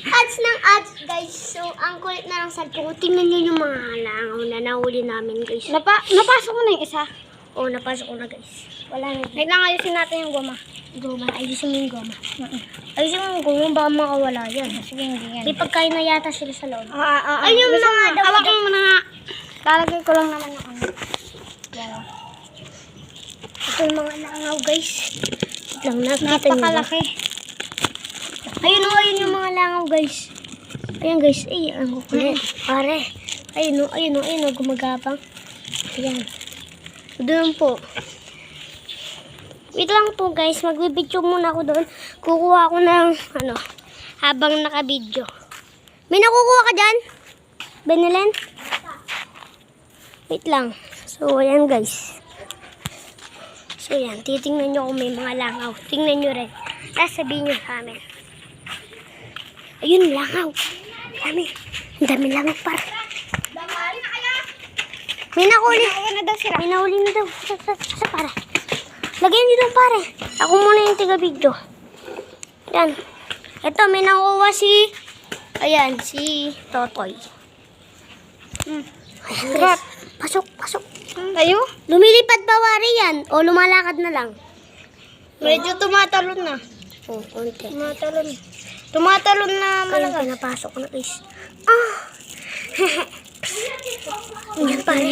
Ads ng ads, guys. So, ang kulit na ng cellphone ko. Tingnan nyo yung mga halangaw na nahuli namin, guys. Napasok mo na yung isa. Oo, napasok ko na, guys. Wala na. Wait lang, ayusin natin yung goma. Goma. Ayusin mo yung goma. Ayusin mo yung goma. Baka makawala yan. Sige, hindi yan. May pagkain na yata sila sa loob. Ay, yung mga daw. Hawakan mo na nga. Lalagay ko lang naman ng ano. Yan. Ito yung mga langaw, guys. Wait lang, nakita nyo ba? Napakalaki. Ayun o, ayun yung mga langaw, guys. Ayun, guys. Ay, ang kukulit. Pare. Ayun o, gumagapang. Ayan. Doon po. Wait lang po, guys. Magbibidyo muna ako doon. Kukuha ako ng, habang nakabidyo. May nakukuha ka dyan? Benilen? Wait lang. So, ayan, guys. So, ayan. Titingnan nyo kung may mga langaw. Tingnan nyo rin. Sabihin nyo sa amin. Ayun, langaw. Dami. Ang dami langaw, par. May nakuli. May nahuli na daw. Sa pare. Lagyan nyo daw, pare. Ako muna yung tiga-video. Yan. Ito, may nakuha si... Ayan, si Totoy. Ayan, guys. Pasok. Tayo? Lumilipad ba, wari yan? O lumalakad na lang? Medyo tumatalon na. O, konti. Tumatalon na Ayun, malakas. pinapasok ko na, guys. Yan, pare.